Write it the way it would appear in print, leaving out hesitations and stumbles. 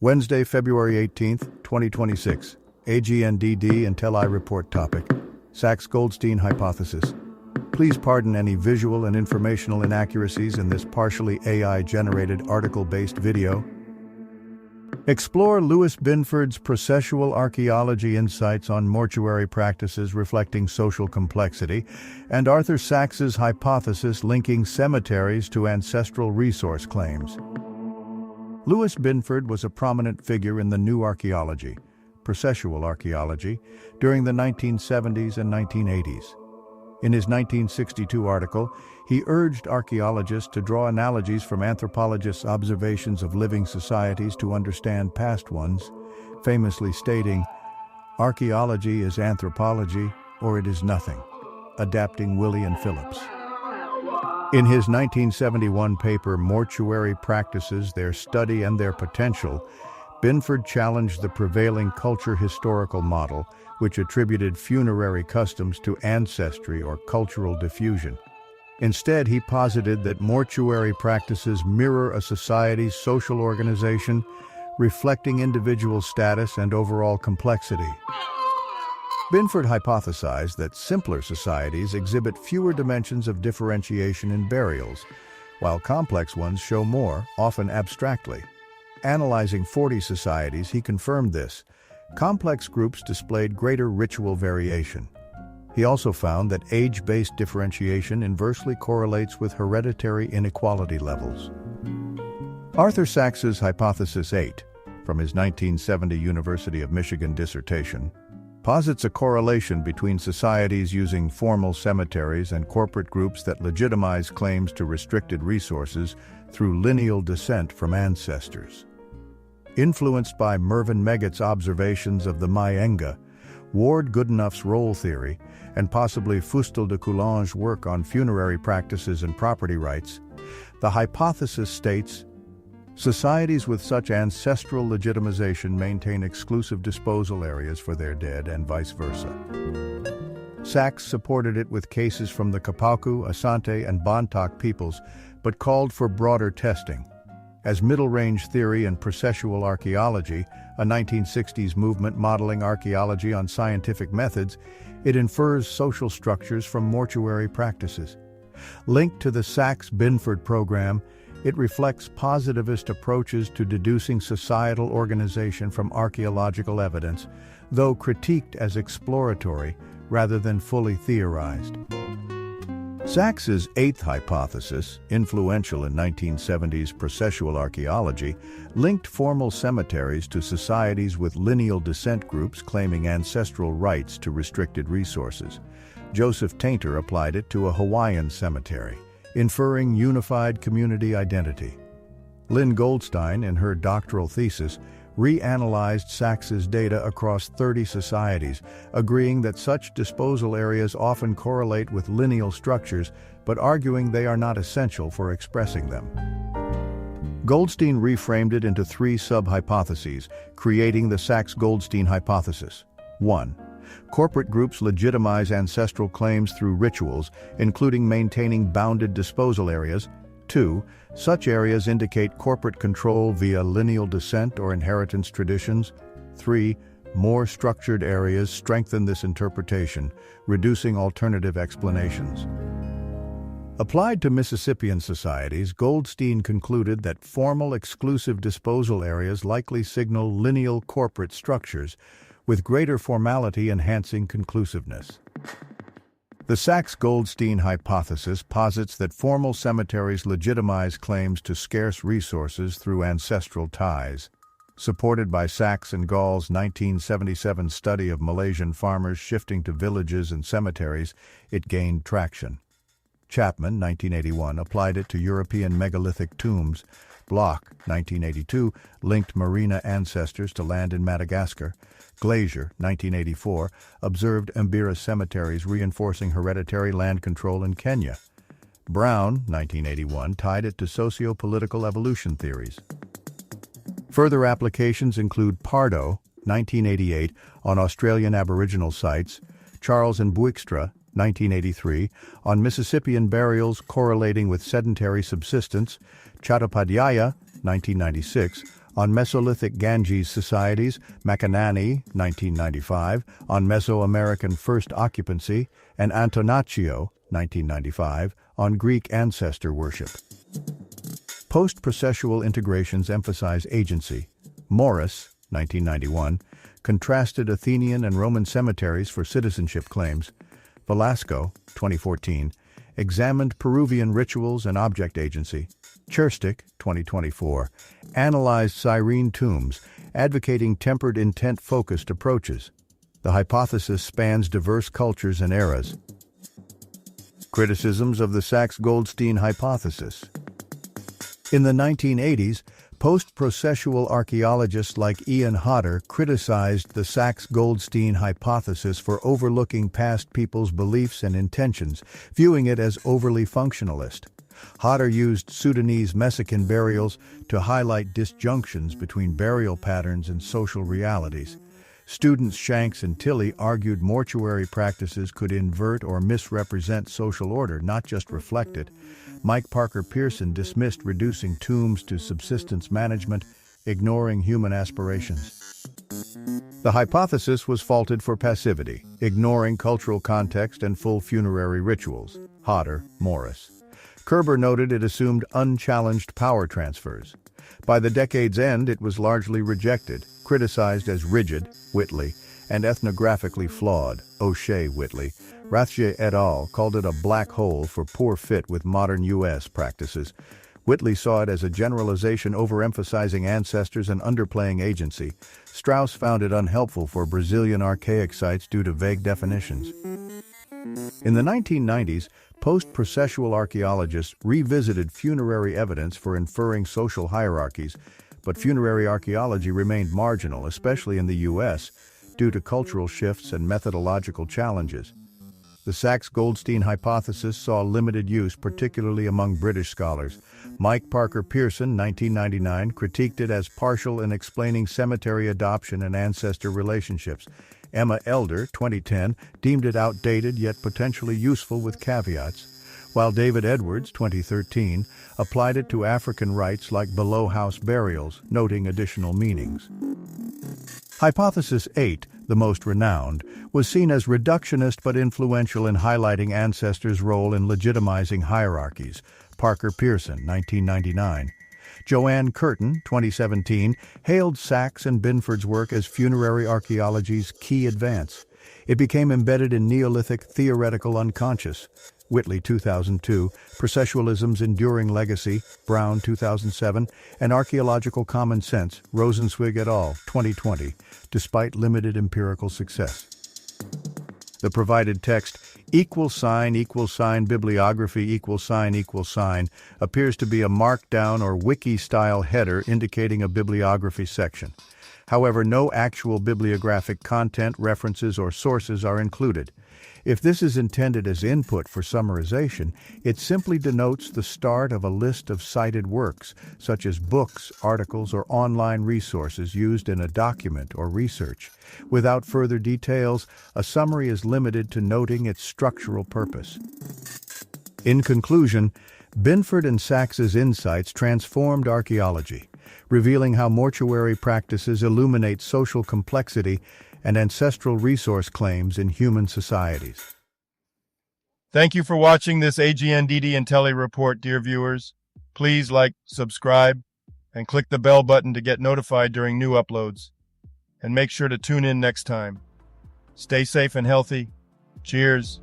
Wednesday, February 18th, 2026. AGNDD intelliReport topic. Saxe Goldstein hypothesis. Please pardon any visual and informational inaccuracies in this partially AI-generated article-based video. Explore Louis Binford's processual archaeology insights on mortuary practices reflecting social complexity, and Arthur Saxe's hypothesis linking cemeteries to ancestral resource claims. Louis Binford was a prominent figure in the new archaeology, processual archaeology, during the 1970s and 1980s. In his 1962 article, he urged archaeologists to draw analogies from anthropologists' observations of living societies to understand past ones, famously stating, "Archaeology is anthropology, or it is nothing," adapting William Phillips. In his 1971 paper, Mortuary Practices, Their Study and Their Potential, Binford challenged the prevailing culture-historical model, which attributed funerary customs to ancestry or cultural diffusion. Instead, he posited that mortuary practices mirror a society's social organization, reflecting individual status and overall complexity. Binford hypothesized that simpler societies exhibit fewer dimensions of differentiation in burials, while complex ones show more, often abstractly. Analyzing 40 societies, he confirmed this. Complex groups displayed greater ritual variation. He also found that age-based differentiation inversely correlates with hereditary inequality levels. Arthur Saxe's Hypothesis 8, from his 1970 University of Michigan dissertation, posits a correlation between societies using formal cemeteries and corporate groups that legitimize claims to restricted resources through lineal descent from ancestors. Influenced by Mervyn Meggett's observations of the Mayenga, Ward Goodenough's role theory, and possibly Fustel de Coulanges' work on funerary practices and property rights, the hypothesis states, societies with such ancestral legitimization maintain exclusive disposal areas for their dead and vice versa. Saxe supported it with cases from the Kapaku, Asante, and Bontoc peoples, but called for broader testing. As middle-range theory and processual archaeology, a 1960s movement modeling archaeology on scientific methods, it infers social structures from mortuary practices. Linked to the Saxe-Binford program, it reflects positivist approaches to deducing societal organization from archaeological evidence, though critiqued as exploratory rather than fully theorized. Saxe's eighth hypothesis, influential in 1970s processual archaeology, linked formal cemeteries to societies with lineal descent groups claiming ancestral rights to restricted resources. Joseph Tainter applied it to a Hawaiian cemetery, inferring unified community identity. Lynn Goldstein, in her doctoral thesis, reanalyzed Saxe's data across 30 societies, agreeing that such disposal areas often correlate with lineal structures, but arguing they are not essential for expressing them. Goldstein reframed it into three sub-hypotheses, creating the Saxe-Goldstein hypothesis. 1. Corporate groups legitimize ancestral claims through rituals, including maintaining bounded disposal areas. 2. Such areas indicate corporate control via lineal descent or inheritance traditions. 3. More structured areas strengthen this interpretation, reducing alternative explanations. Applied to Mississippian societies, Goldstein concluded that formal exclusive disposal areas likely signal lineal corporate structures, with greater formality enhancing conclusiveness. The Saxe-Goldstein hypothesis posits that formal cemeteries legitimize claims to scarce resources through ancestral ties. Supported by Saxe and Gall's 1977 study of Malaysian farmers shifting to villages and cemeteries, it gained traction. Chapman, 1981, applied it to European megalithic tombs. Bloch, 1982, linked Marina ancestors to land in Madagascar. Glazier, 1984, observed Mbira cemeteries reinforcing hereditary land control in Kenya. Brown, 1981, tied it to socio-political evolution theories. Further applications include Pardo, 1988, on Australian Aboriginal sites, Charles and Buikstra, 1983, on Mississippian burials correlating with sedentary subsistence, Chattopadhyaya, 1996, On Mesolithic Ganges Societies, Makanani, 1995, on Mesoamerican First Occupancy, and Antonaccio, 1995, on Greek ancestor worship. Post-processual integrations emphasize agency. Morris, 1991, contrasted Athenian and Roman cemeteries for citizenship claims. Velasco, 2014, examined Peruvian rituals and object agency. Cherstick, 2024, analyzed Cyrene tombs, advocating tempered intent-focused approaches. The hypothesis spans diverse cultures and eras. Criticisms of the Saxe-Goldstein hypothesis. In the 1980s, post-processual archaeologists like Ian Hodder criticized the Saxe-Goldstein hypothesis for overlooking past people's beliefs and intentions, viewing it as overly functionalist. Hodder used Sudanese Mexican burials to highlight disjunctions between burial patterns and social realities. Students Shanks and Tilley argued mortuary practices could invert or misrepresent social order, not just reflect it. Mike Parker Pearson dismissed reducing tombs to subsistence management, ignoring human aspirations. The hypothesis was faulted for passivity, ignoring cultural context and full funerary rituals. Hodder, Morris. Kerber noted it assumed unchallenged power transfers. By the decade's end, it was largely rejected, criticized as rigid, Whitley, and ethnographically flawed, O'Shea Whitley. Rathje et al. Called it a black hole for poor fit with modern U.S. practices. Whitley saw it as a generalization overemphasizing ancestors and underplaying agency. Strauss found it unhelpful for Brazilian archaic sites due to vague definitions. In the 1990s, post-processual archaeologists revisited funerary evidence for inferring social hierarchies, but funerary archaeology remained marginal, especially in the U.S., due to cultural shifts and methodological challenges. The Saxe-Goldstein hypothesis saw limited use, particularly among British scholars. Mike Parker Pearson, 1999, critiqued it as partial in explaining cemetery adoption and ancestor relationships. Emma Elder, 2010, deemed it outdated yet potentially useful with caveats, while David Edwards, 2013, applied it to African rites like below-house burials, noting additional meanings. Hypothesis 8, the most renowned, was seen as reductionist but influential in highlighting ancestors' role in legitimizing hierarchies. Parker Pearson, 1999. Joanne Curtin, 2017, hailed Saxe and Binford's work as funerary archaeology's key advance. It became embedded in Neolithic theoretical unconscious. Whitley, 2002, Processualism's Enduring Legacy, Brown, 2007, and Archaeological Common Sense, Rosenzweig et al., 2020, despite limited empirical success. The provided text, =bibliography =, appears to be a markdown or wiki-style header indicating a bibliography section. However, no actual bibliographic content, references, or sources are included. If this is intended as input for summarization, it simply denotes the start of a list of cited works, such as books, articles, or online resources used in a document or research. Without further details, a summary is limited to noting its structural purpose. In conclusion, Binford and Saxe's insights transformed archaeology, revealing how mortuary practices illuminate social complexity and ancestral resource claims in human societies. Thank you for watching this AGNDD intelliReport, dear viewers. Please like, subscribe, and click the bell button to get notified during new uploads. And make sure to tune in next time. Stay safe and healthy. Cheers.